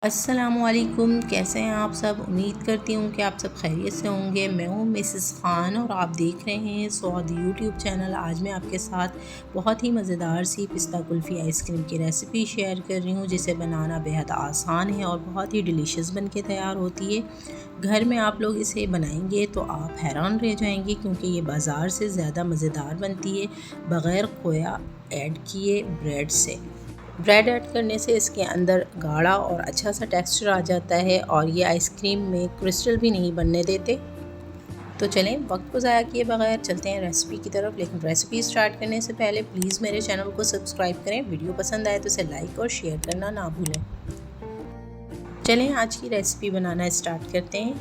अस्सलामुअलैकुम, कैसे हैं आप सब। उम्मीद करती हूँ कि आप सब खैरियत से होंगे। मैं हूँ मिसेस ख़ान और आप देख रहे हैं सौद यूट्यूब चैनल। आज मैं आपके साथ बहुत ही मज़ेदार सी पिस्ता कुल्फ़ी आइसक्रीम की रेसिपी शेयर कर रही हूँ, जिसे बनाना बेहद आसान है और बहुत ही डिलीशियस बन के तैयार होती है। घर में आप लोग इसे बनाएंगे तो आप हैरान रह जाएंगे, क्योंकि ये बाज़ार से ज़्यादा मज़ेदार बनती है बग़ैर खोया ऐड किए ब्रेड से। ब्रेड ऐड करने से इसके अंदर गाढ़ा और अच्छा सा टेक्सचर आ जाता है और ये आइसक्रीम में क्रिस्टल भी नहीं बनने देते। तो चलें, वक्त को ज़ाया किए बगैर चलते हैं रेसिपी की तरफ। लेकिन रेसिपी स्टार्ट करने से पहले प्लीज़ मेरे चैनल को सब्सक्राइब करें। वीडियो पसंद आए तो इसे लाइक और शेयर करना ना भूलें। चलें, आज की रेसिपी बनाना स्टार्ट करते हैं।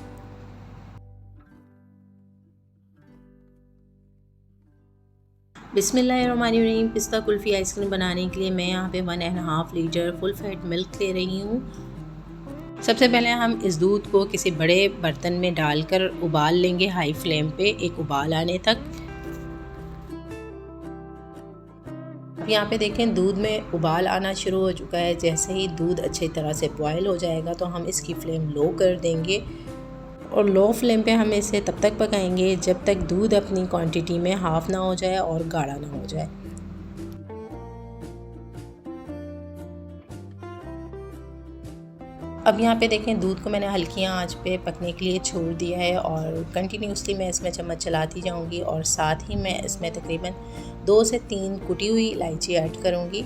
बिस्मिल्लाहिर्रहमानिर्रहीम। पिस्ता कुल्फ़ी आइसक्रीम बनाने के लिए मैं यहाँ पे 1.5 लीटर फुल फैट मिल्क ले रही हूँ। सबसे पहले हम इस दूध को किसी बड़े बर्तन में डालकर उबाल लेंगे हाई फ्लेम पे, एक उबाल आने तक। अब यहाँ पे देखें, दूध में उबाल आना शुरू हो चुका है। जैसे ही दूध अच्छी तरह से बॉयल हो जाएगा तो हम इसकी फ्लेम लो कर देंगे और लो फ्लेम पे हम इसे तब तक पकाएंगे जब तक दूध अपनी क्वांटिटी में हाफ़ ना हो जाए और गाढ़ा ना हो जाए। अब यहाँ पे देखें, दूध को मैंने हल्की आंच पे पकने के लिए छोड़ दिया है और कंटिन्यूसली मैं इसमें चम्मच चलाती जाऊँगी और साथ ही मैं इसमें तकरीबन 2 से 3 कुटी हुई इलायची ऐड करूँगी।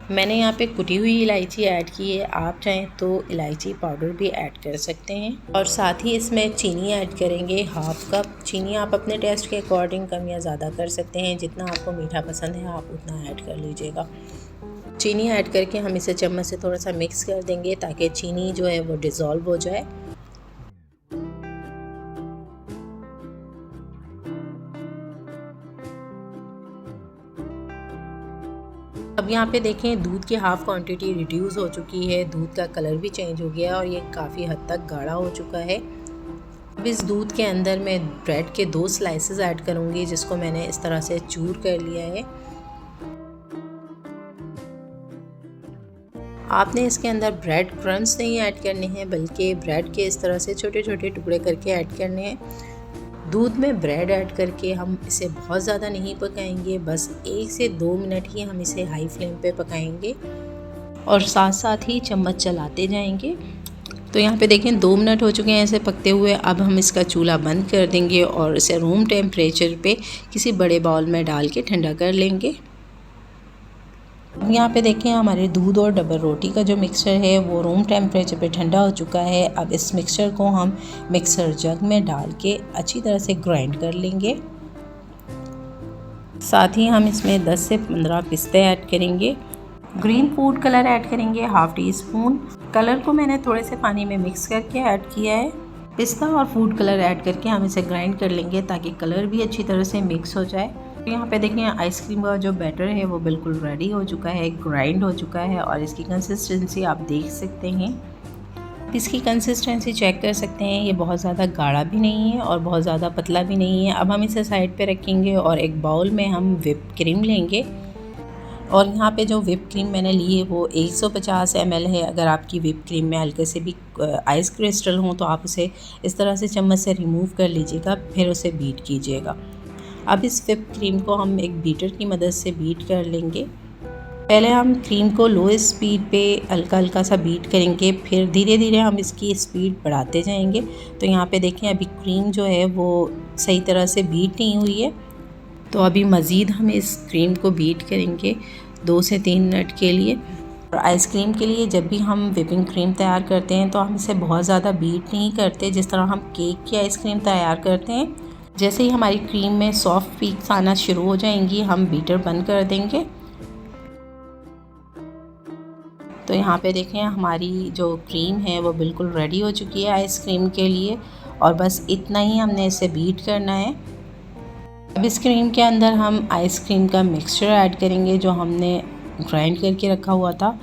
मैंने यहाँ पे कुटी हुई इलायची ऐड की है, आप चाहें तो इलायची पाउडर भी ऐड कर सकते हैं। और साथ ही इसमें चीनी ऐड करेंगे, हाफ़ कप चीनी। आप अपने टेस्ट के अकॉर्डिंग कम या ज़्यादा कर सकते हैं, जितना आपको मीठा पसंद है आप उतना ऐड कर लीजिएगा। चीनी ऐड करके हम इसे चम्मच से थोड़ा सा मिक्स कर देंगे ताकि चीनी जो है वो डिज़ोल्व हो जाए। अब यहाँ पे देखें, दूध की हाफ़ क्वांटिटी रिड्यूस हो चुकी है, दूध का कलर भी चेंज हो गया और ये काफ़ी हद तक गाढ़ा हो चुका है। अब इस दूध के अंदर मैं ब्रेड के 2 स्लाइसेस ऐड करूँगी, जिसको मैंने इस तरह से चूर कर लिया है। आपने इसके अंदर ब्रेड क्रम्स नहीं ऐड करने हैं, बल्कि ब्रेड के इस तरह से छोटे छोटे टुकड़े करके ऐड करने हैं। दूध में ब्रेड ऐड करके हम इसे बहुत ज़्यादा नहीं पकाएंगे, बस 1 से 2 मिनट ही हम इसे हाई फ्लेम पे पकाएंगे और साथ साथ ही चम्मच चलाते जाएंगे। तो यहाँ पे देखें, 2 मिनट हो चुके हैं इसे पकते हुए। अब हम इसका चूल्हा बंद कर देंगे और इसे रूम टेम्परेचर पे किसी बड़े बाउल में डाल के ठंडा कर लेंगे। यहाँ पे देखें, हमारे दूध और डबल रोटी का जो मिक्सचर है वो रूम टेम्परेचर पे ठंडा हो चुका है। अब इस मिक्सचर को हम मिक्सर जग में डाल के अच्छी तरह से ग्राइंड कर लेंगे। साथ ही हम इसमें 10 से 15 पिस्ते ऐड करेंगे। ग्रीन फूड कलर ऐड करेंगे हाफ़ टी स्पून। कलर को मैंने थोड़े से पानी में मिक्स करके ऐड किया है। पिस्ता और फूड कलर ऐड करके हम इसे ग्राइंड कर लेंगे ताकि कलर भी अच्छी तरह से मिक्स हो जाए। यहाँ पे देखें, आइसक्रीम का जो बैटर है वो बिल्कुल रेडी हो चुका है, ग्राइंड हो चुका है और इसकी कंसिस्टेंसी आप देख सकते हैं। इसकी कंसिस्टेंसी चेक कर सकते हैं, ये बहुत ज़्यादा गाढ़ा भी नहीं है और बहुत ज़्यादा पतला भी नहीं है। अब हम इसे साइड पे रखेंगे और एक बाउल में हम व्हिप क्रीम लेंगे और यहाँ पे जो व्हिप क्रीम मैंने ली है वो 150 ml है। अगर आपकी व्हिप क्रीम में हल्के से भी आइस क्रिस्टल हों तो आप उसे इस तरह से चम्मच से रिमूव कर लीजिएगा, फिर उसे बीट कीजिएगा। अब इस व्हिप क्रीम को हम एक बीटर की मदद से बीट कर लेंगे। पहले हम क्रीम को लो स्पीड पे हल्का हल्का सा बीट करेंगे, फिर धीरे धीरे हम इसकी स्पीड बढ़ाते जाएंगे। तो यहाँ पे देखें, अभी क्रीम जो है वो सही तरह से बीट नहीं हुई है, तो अभी मज़ीद हम इस क्रीम को बीट करेंगे 2 से 3 मिनट के लिए। और आइसक्रीम के लिए जब भी हम व्हिपिंग क्रीम तैयार करते हैं तो हम इसे बहुत ज़्यादा बीट नहीं करते, जिस तरह हम केक की आइसक्रीम तैयार करते हैं। जैसे ही हमारी क्रीम में सॉफ्ट पीक्स आना शुरू हो जाएंगी, हम बीटर बंद कर देंगे। तो यहाँ पे देखें, हमारी जो क्रीम है वो बिल्कुल रेडी हो चुकी है आइसक्रीम के लिए और बस इतना ही हमने इसे बीट करना है। अब इस क्रीम के अंदर हम आइसक्रीम का मिक्सचर ऐड करेंगे जो हमने ग्राइंड करके रखा हुआ था।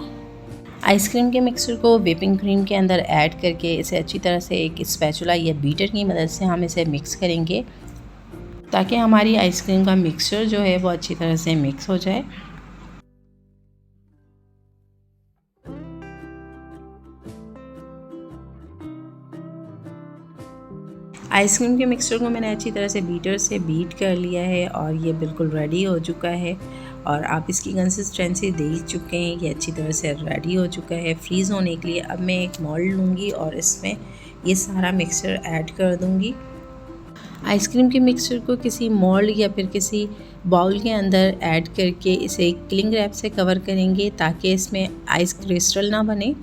आइसक्रीम के मिक्सचर को व्हिपिंग क्रीम के अंदर ऐड करके इसे अच्छी तरह से एक स्पैचुला या बीटर की मदद से हम इसे मिक्स करेंगे ताकि हमारी आइसक्रीम का मिक्सचर जो है वो अच्छी तरह से मिक्स हो जाए। आइसक्रीम के मिक्सचर को मैंने अच्छी तरह से बीटर से बीट कर लिया है और ये बिल्कुल रेडी हो चुका है। और आप इसकी कंसिस्टेंसी देख चुके हैं, ये अच्छी तरह से रेडी हो चुका है फ्रीज़ होने के लिए। अब मैं एक मोल्ड लूँगी और इसमें ये सारा मिक्सचर ऐड कर दूँगी। आइसक्रीम के मिक्सचर को किसी मोल्ड या फिर किसी बाउल के अंदर ऐड करके इसे क्लिंग रैप से कवर करेंगे ताकि इसमें आइस क्रिस्टल ना बने।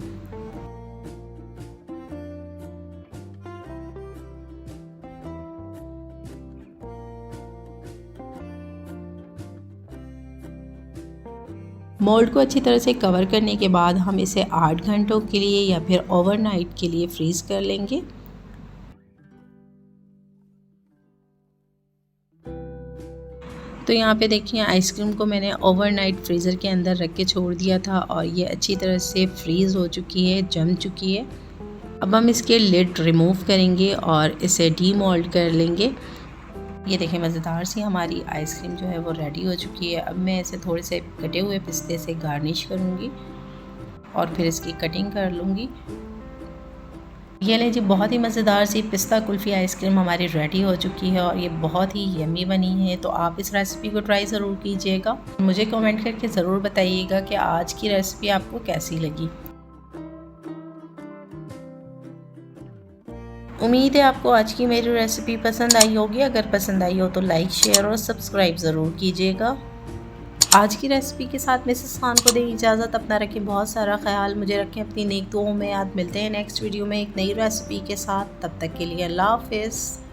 मोल्ड को अच्छी तरह से कवर करने के बाद हम इसे 8 घंटों के लिए या फिर ओवरनाइट के लिए फ्रीज़ कर लेंगे। तो यहाँ पे देखिए आइसक्रीम को मैंने ओवरनाइट फ्रीज़र के अंदर रख के छोड़ दिया था और ये अच्छी तरह से फ्रीज़ हो चुकी है, जम चुकी है। अब हम इसके लिड रिमूव करेंगे और इसे डीमोल्ड कर लेंगे। ये देखें मज़ेदार सी हमारी आइसक्रीम जो है वो रेडी हो चुकी है। अब मैं इसे थोड़े से कटे हुए पिस्ते से गार्निश करूँगी और फिर इसकी कटिंग कर लूँगी। ये लें जी, बहुत ही मज़ेदार सी पिस्ता कुल्फ़ी आइसक्रीम हमारी रेडी हो चुकी है और ये बहुत ही यम्मी बनी है। तो आप इस रेसिपी को ट्राई ज़रूर कीजिएगा। मुझे कमेंट करके ज़रूर बताइएगा कि आज की रेसिपी आपको कैसी लगी। उम्मीद है आपको आज की मेरी रेसिपी पसंद आई होगी। अगर पसंद आई हो तो लाइक, शेयर और सब्सक्राइब ज़रूर कीजिएगा। आज की रेसिपी के साथ मिसेस खान को दें इजाज़त। अपना रखें बहुत सारा ख्याल, मुझे रखें अपनी नेक दुआओं में याद। मिलते हैं नेक्स्ट वीडियो में एक नई रेसिपी के साथ। तब तक के लिए अल्लाह हाफ़िज़।